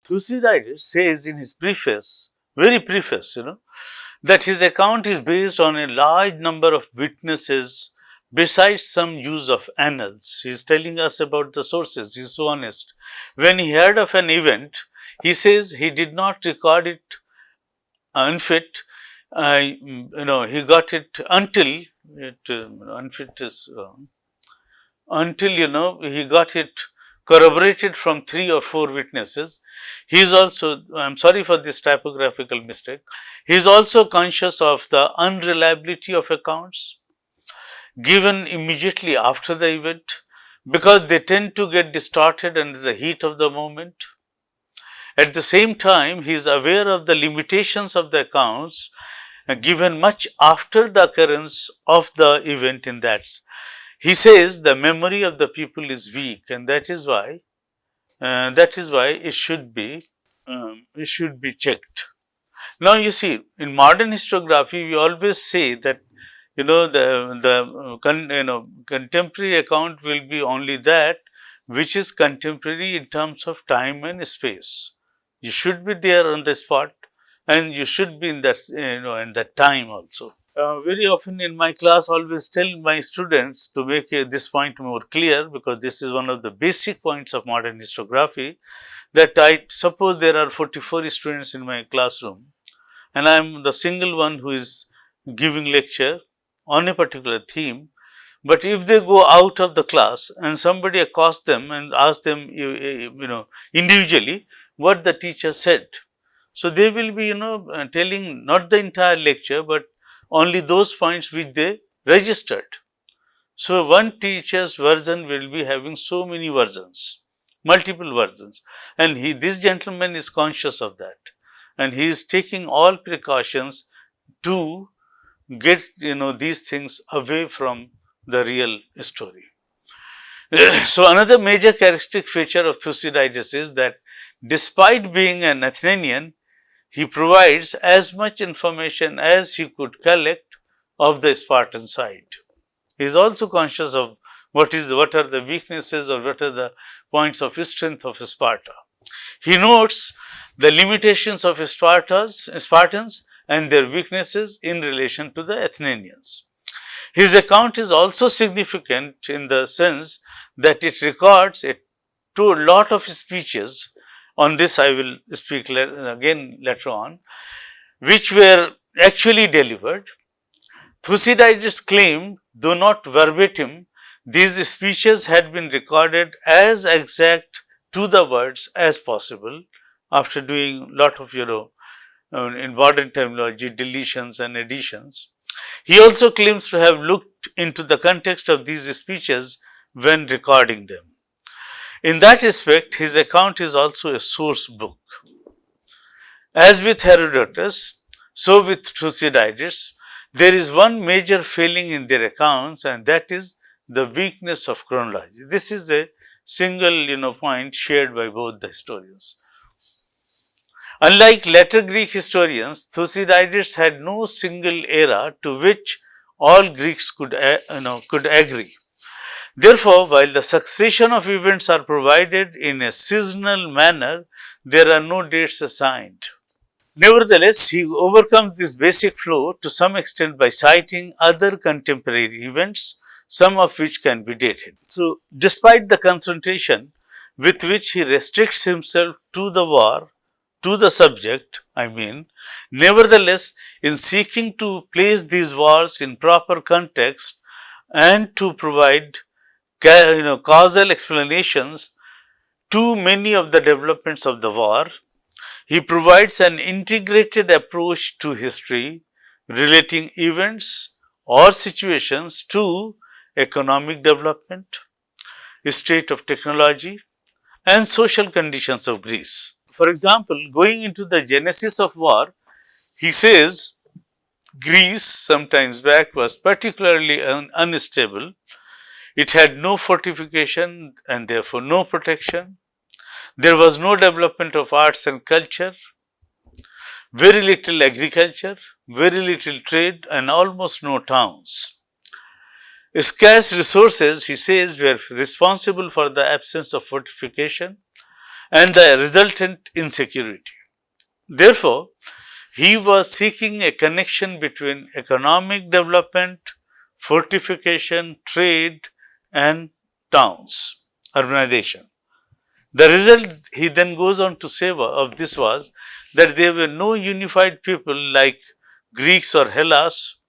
Thucydides says in his preface, very preface, that his account is based on a large number of witnesses besides some use of annals. He is telling us about the sources. He is so honest. When he heard of an event, he says he did not record it unfit. He got it until it unfit is wrong. Until he got it corroborated from 3 or 4 witnesses. He is also, I am sorry for this typographical mistake, he is also conscious of the unreliability of accounts given immediately after the event, because they tend to get distorted under the heat of the moment. At the same time, he is aware of the limitations of the accounts given much after the occurrence of the event in that. He says the memory of the people is weak, and that is why it should be checked. Now, you see, in modern historiography, we always say that the contemporary account will be only that which is contemporary in terms of time and space. You should be there on the spot, and you should be in that in that time also. Very often in my class, always tell my students to make this point more clear, because this is one of the basic points of modern historiography, that I suppose there are 44 students in my classroom, and I am the single one who is giving lecture on a particular theme. But if they go out of the class and somebody accosts them and asks them individually what the teacher said, so they will be telling not the entire lecture, but only those points which they registered. So, one teacher's version will be having so many versions, multiple versions, and this gentleman is conscious of that, and he is taking all precautions to get these things away from the real story. So, another major characteristic feature of Thucydides is that despite being an Athenian, he provides as much information as he could collect of the Spartan side. He is also conscious of what are the weaknesses or what are the points of strength of Sparta. He notes the limitations of Spartans and their weaknesses in relation to the Athenians. His account is also significant in the sense that it records a lot of speeches. On this I will speak again later on, which were actually delivered. Thucydides claimed, though not verbatim, these speeches had been recorded as exact to the words as possible, after doing a lot of in modern terminology, deletions and additions. He also claims to have looked into the context of these speeches when recording them. In that respect, his account is also a source book. As with Herodotus, so with Thucydides, there is one major failing in their accounts, and that is the weakness of chronology. This is a single point shared by both the historians. Unlike later Greek historians, Thucydides had no single era to which all Greeks could agree. Therefore, while the succession of events are provided in a seasonal manner, there are no dates assigned. Nevertheless, he overcomes this basic flaw to some extent by citing other contemporary events, some of which can be dated. So, despite the concentration with which he restricts himself to the war, to the subject, nevertheless, in seeking to place these wars in proper context and to provide causal explanations to many of the developments of the war, he provides an integrated approach to history, relating events or situations to economic development, state of technology, and social conditions of Greece. For example, going into the genesis of war, he says Greece sometimes back was particularly unstable. It had no fortification and therefore no protection. There was no development of arts and culture, very little agriculture, very little trade, and almost no towns. Scarce resources, he says, were responsible for the absence of fortification and the resultant insecurity. Therefore, he was seeking a connection between economic development, fortification, trade, and towns, urbanization. The result, he then goes on to say of this was that there were no unified people like Greeks or Hellas.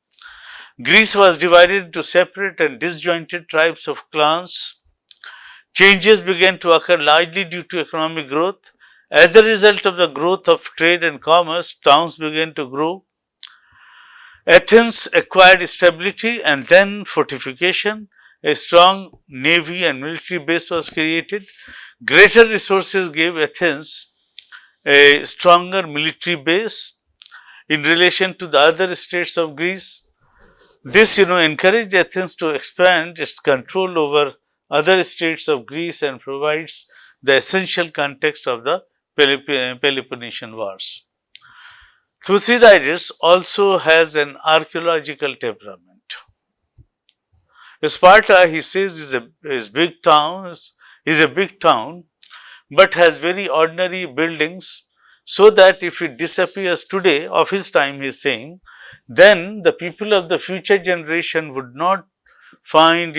Greece was divided into separate and disjointed tribes of clans. Changes began to occur largely due to economic growth. As a result of the growth of trade and commerce, towns began to grow. Athens acquired stability and then fortification. A strong navy and military base was created. Greater resources gave Athens a stronger military base in relation to the other states of Greece. This, encouraged Athens to expand its control over other states of Greece and provides the essential context of the Peloponnesian Wars. Thucydides also has an archaeological temperament. Sparta, he says, is a big town, but has very ordinary buildings, so that if it disappears today, of his time, he is saying, then the people of the future generation would not find,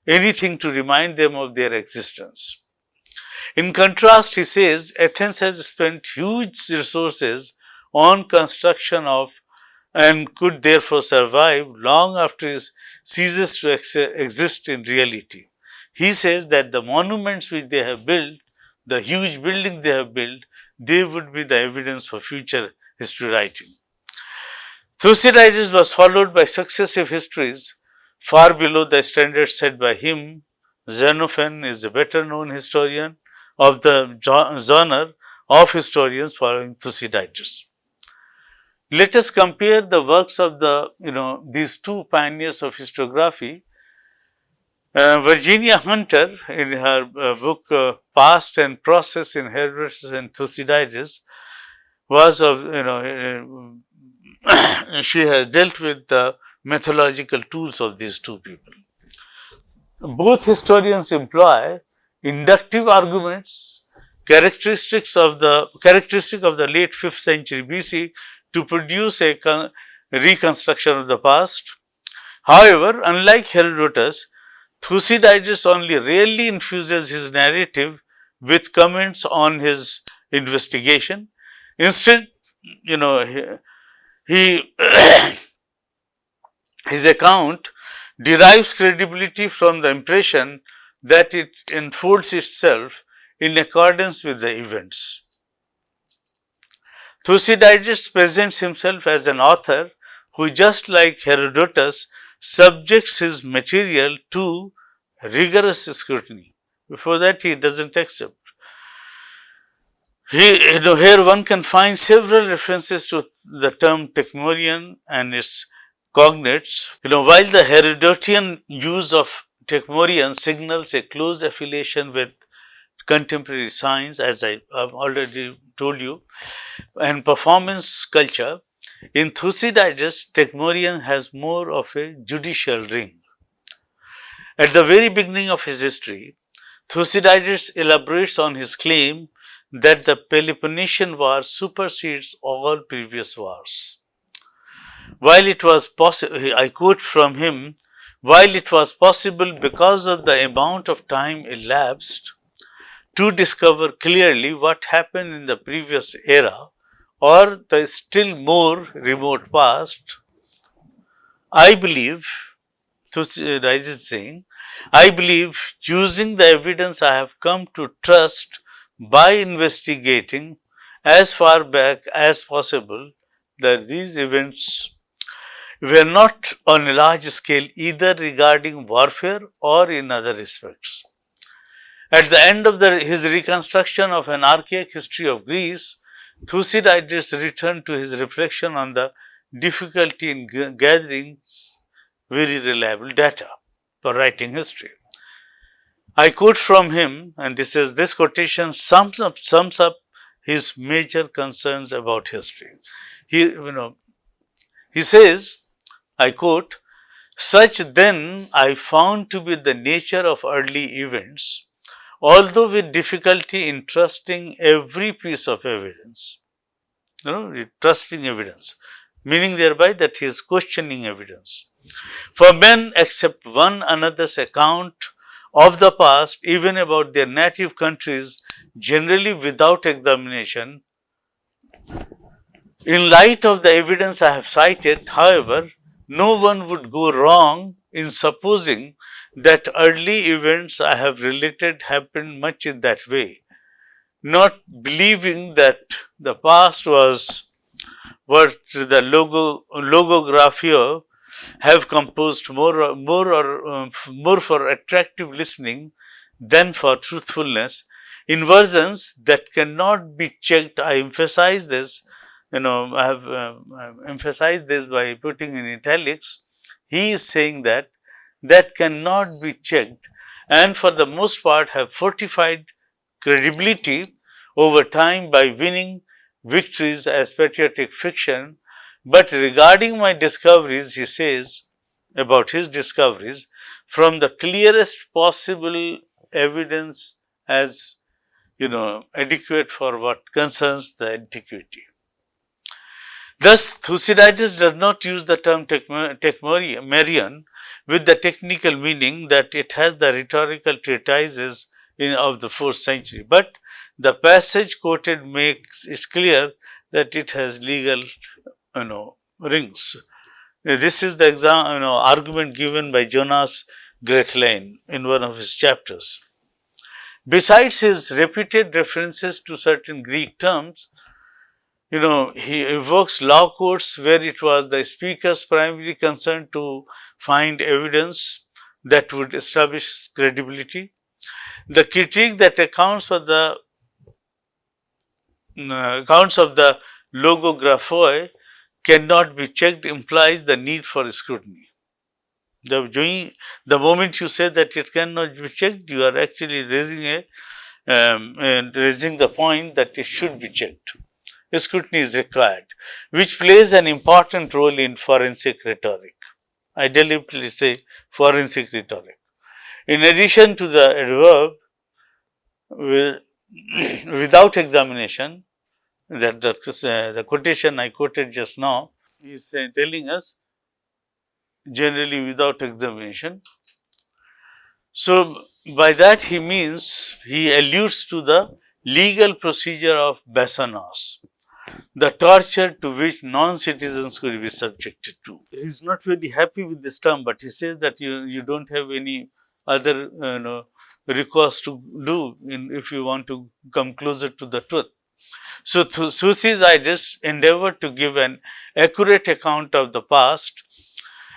anything to remind them of their existence. In contrast, he says, Athens has spent huge resources on construction of and could therefore survive long after it ceases to exist in reality. He says that the monuments which they have built, the huge buildings they have built, they would be the evidence for future history writing. Thucydides was followed by successive histories far below the standards set by him. Xenophon is a better known historian of the genre of historians following Thucydides. Let us compare the works of these two pioneers of historiography. Virginia Hunter, in her book Past and Process in Herodotus and Thucydides, was of, she has dealt with the methodological tools of these two people. Both historians employ inductive arguments, characteristic of the late 5th century BC, to produce a reconstruction of the past. However, unlike Herodotus, Thucydides only rarely infuses his narrative with comments on his investigation. Instead, he his account derives credibility from the impression that it unfolds itself in accordance with the events. Thucydides presents himself as an author who, just like Herodotus, subjects his material to rigorous scrutiny. Before that, he doesn't accept. Here one can find several references to the term Techmorian and its cognates. While the Herodotian use of Techmorian signals a close affiliation with contemporary science, as I have already told you, and performance culture, in Thucydides, Techmorian has more of a judicial ring. At the very beginning of his history, Thucydides elaborates on his claim that the Peloponnesian War supersedes all previous wars. While it was possible, I quote from him, while it was possible because of the amount of time elapsed to discover clearly what happened in the previous era or the still more remote past, I believe, Thucydides is saying, I believe using the evidence I have come to trust by investigating as far back as possible that these events were not on a large scale either regarding warfare or in other respects. At the end of his reconstruction of an archaic history of Greece, Thucydides returned to his reflection on the difficulty in gathering very reliable data for writing history. I quote from him, and this quotation sums up his major concerns about history. He says, I quote, "Such then I found to be the nature of early events, although with difficulty in trusting every piece of evidence. Trusting evidence, meaning thereby that he is questioning evidence. For men accept one another's account of the past, even about their native countries, generally without examination. In light of the evidence I have cited, however, no one would go wrong in supposing that early events I have related happened much in that way, not believing that the past was what the Logographoi have composed more for attractive listening than for truthfulness, in versions that cannot be checked. I emphasize this, I have emphasized this by putting in italics. He is saying that cannot be checked, and for the most part have fortified credibility over time by winning victories as patriotic fiction. But regarding my discoveries, he says about his discoveries, from the clearest possible evidence as adequate for what concerns the antiquity. Thus, Thucydides does not use the term Techmerion with the technical meaning that it has the rhetorical treatises of the 4th century, but the passage quoted makes it clear that it has legal rings. This is the argument given by Jonas Grethlein in one of his chapters. Besides his repeated references to certain Greek terms, he evokes law courts where it was the speaker's primary concern to find evidence that would establish credibility. The critique that accounts of the Logographoi cannot be checked implies the need for scrutiny. The moment you say that it cannot be checked, you are actually raising the point that it should be checked. Scrutiny is required, which plays an important role in forensic rhetoric. I deliberately say forensic rhetoric. In addition to the adverb without examination, that the quotation I quoted just now is telling us generally without examination. So, by that he means, he alludes to the legal procedure of Bassanas, the torture to which non-citizens could be subjected to. He is not very happy with this term, but he says that you don't have any other recourse to do if you want to come closer to the truth. So, Thucydides endeavored to give an accurate account of the past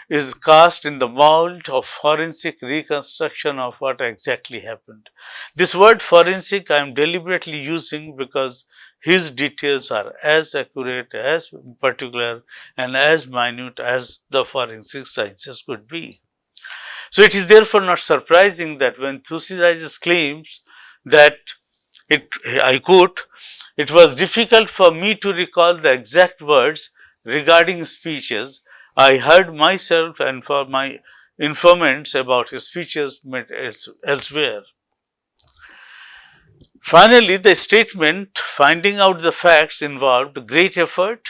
is cast in the mold of forensic reconstruction of what exactly happened. This word forensic I am deliberately using because his details are as accurate, as particular and as minute as the forensic sciences could be. So, it is therefore not surprising that when Thucydides claims that I quote, "It was difficult for me to recall the exact words regarding speeches I heard myself and for my informants about speeches made elsewhere." Finally, the statement finding out the facts involved great effort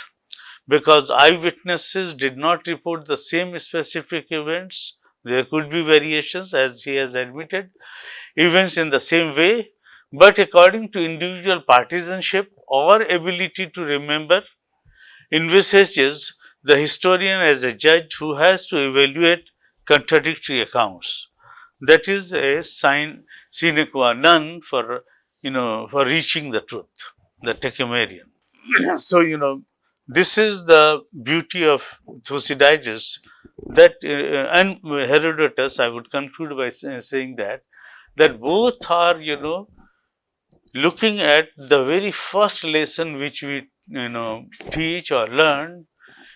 because eyewitnesses did not report the same specific events. There could be variations, as he has admitted, events in the same way, but according to individual partisanship or ability to remember, envisages the historian as a judge who has to evaluate contradictory accounts. That is a sine qua non for reaching the truth, the Techmerion. So, this is the beauty of Thucydides, that and Herodotus. I would conclude by saying that both are looking at the very first lesson which we teach or learn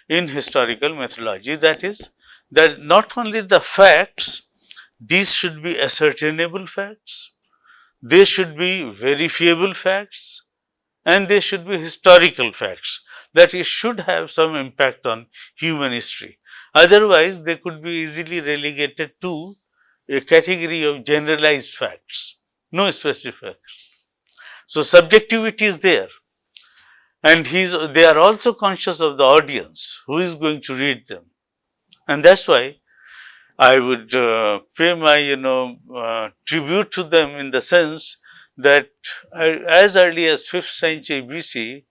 in historical methodology, that is that not only the facts, these should be ascertainable facts, they should be verifiable facts, and they should be historical facts, that it should have some impact on human history. Otherwise, they could be easily relegated to a category of generalized facts. no specifics. So, subjectivity is there, and they are also conscious of the audience who is going to read them, and that's why I would pay my tribute to them in the sense that as early as 5th century BC,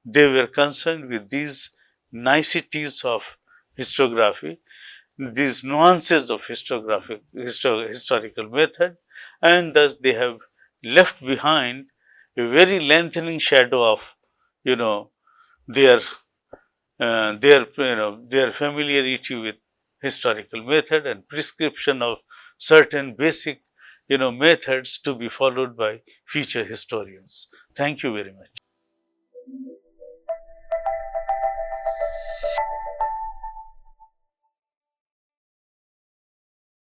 they were concerned with these niceties of historiography, these nuances of historical method, and thus they have left behind a very lengthening shadow of their their familiarity with historical method and prescription of certain basic methods to be followed by future historians. Thank you very much.